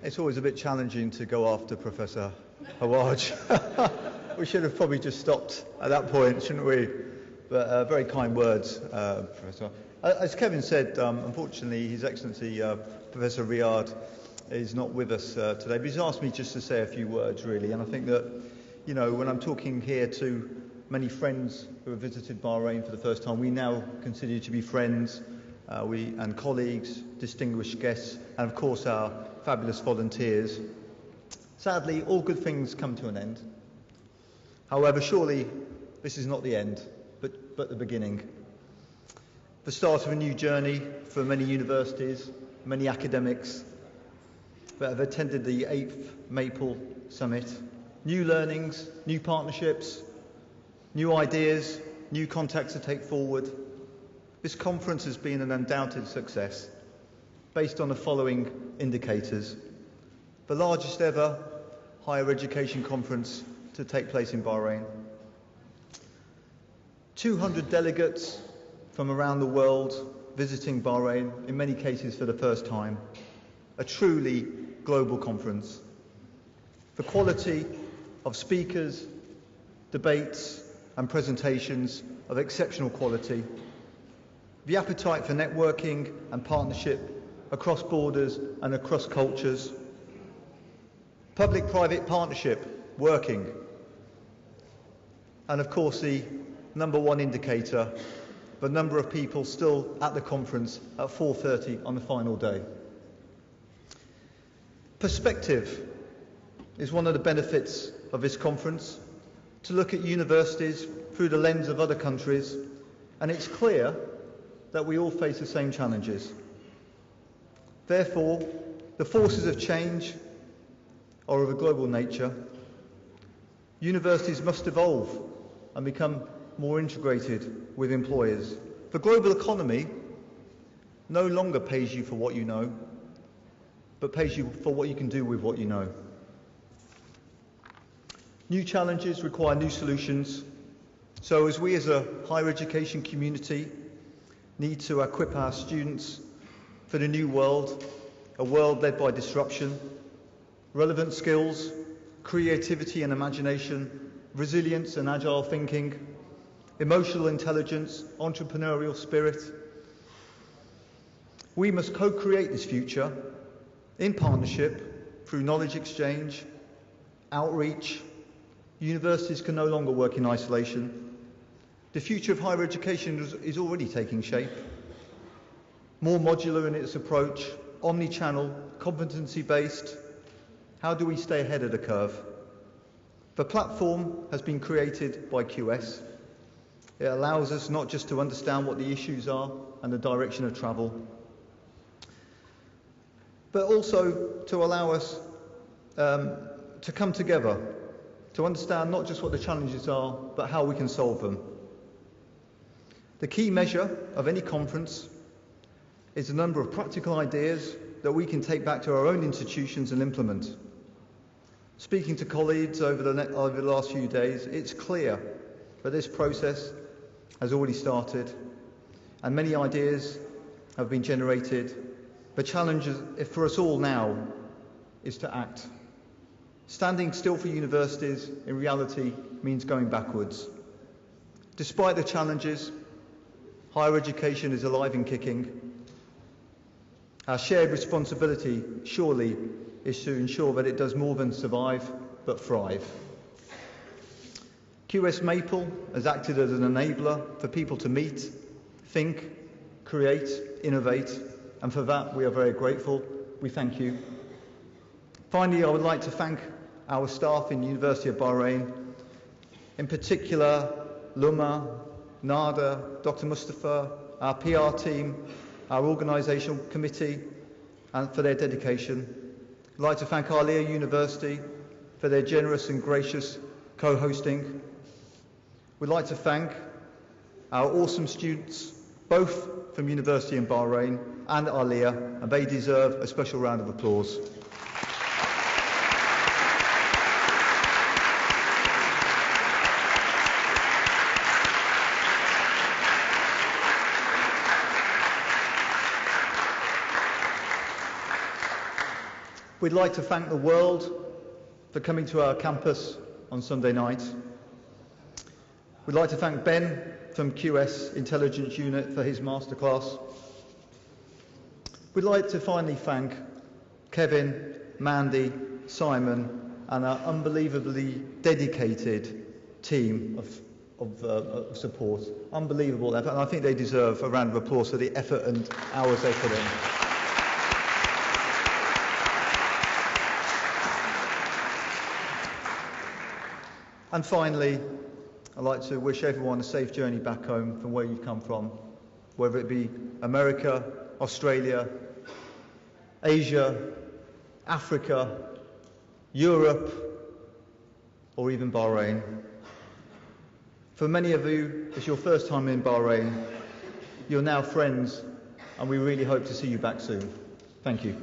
It's always a bit challenging to go after Professor Hawaj. We should have probably just stopped at that point, shouldn't we? But very kind words, Professor. As Kevin said, unfortunately, His Excellency Professor Riyad is not with us today, but he's asked me just to say a few words, really. And I think that, you know, when I'm talking here to many friends who have visited Bahrain for the first time, we now consider you to be friends, and colleagues, distinguished guests, and of course our fabulous volunteers. Sadly, all good things come to an end. However, surely this is not the end, but the beginning. The start of a new journey for many universities, many academics that have attended the 8th Maple Summit. New learnings, new partnerships, new ideas, new contacts to take forward. This conference has been an undoubted success, based on the following indicators. The largest ever higher education conference to take place in Bahrain. 200 delegates from around the world visiting Bahrain, in many cases for the first time. A truly global conference. The quality of speakers, debates and presentations of exceptional quality. The appetite for networking and partnership across borders and across cultures. Public-private partnership working. And of course the number one indicator, the number of people still at the conference at 4:30 on the final day. Perspective is one of the benefits of this conference, to look at universities through the lens of other countries, and it's clear that we all face the same challenges. Therefore, the forces of change are of a global nature. Universities must evolve and become more integrated with employers. The global economy no longer pays you for what you know, but pays you for what you can do with what you know. New challenges require new solutions. So as we as a higher education community need to equip our students for the new world, a world led by disruption, relevant skills, creativity and imagination, resilience and agile thinking, emotional intelligence, entrepreneurial spirit. We must co-create this future in partnership through knowledge exchange, outreach. Universities can no longer work in isolation. The future of higher education is already taking shape. More modular in its approach, omni-channel, competency-based. How do we stay ahead of the curve? The platform has been created by QS. It allows us not just to understand what the issues are and the direction of travel, but also to allow us to come together, to understand not just what the challenges are, but how we can solve them. The key measure of any conference is the number of practical ideas that we can take back to our own institutions and implement. Speaking to colleagues over the last few days, it's clear that this process has already started and many ideas have been generated. The challenge for us all now is to act. Standing still for universities in reality means going backwards. Despite the challenges, higher education is alive and kicking. Our shared responsibility, surely, is to ensure that it does more than survive, but thrive. QS Maple has acted as an enabler for people to meet, think, create, innovate, and for that we are very grateful. We thank you. Finally, I would like to thank our staff in the University of Bahrain, in particular Luma, Nada, Dr. Mustafa, our PR team, our organisational committee, and for their dedication. I'd like to thank Ahliya University for their generous and gracious co-hosting. We'd like to thank our awesome students, both from University in Bahrain and Ahliya, and they deserve a special round of applause. We'd like to thank the world for coming to our campus on Sunday night. We'd like to thank Ben from QS Intelligence Unit for his masterclass. We'd like to finally thank Kevin, Mandy, Simon, and our unbelievably dedicated team of support. Unbelievable effort, and I think they deserve a round of applause for the effort and hours they put in. And finally, I'd like to wish everyone a safe journey back home from where you've come from, whether it be America, Australia, Asia, Africa, Europe, or even Bahrain. For many of you, it's your first time in Bahrain. You're now friends, and we really hope to see you back soon. Thank you.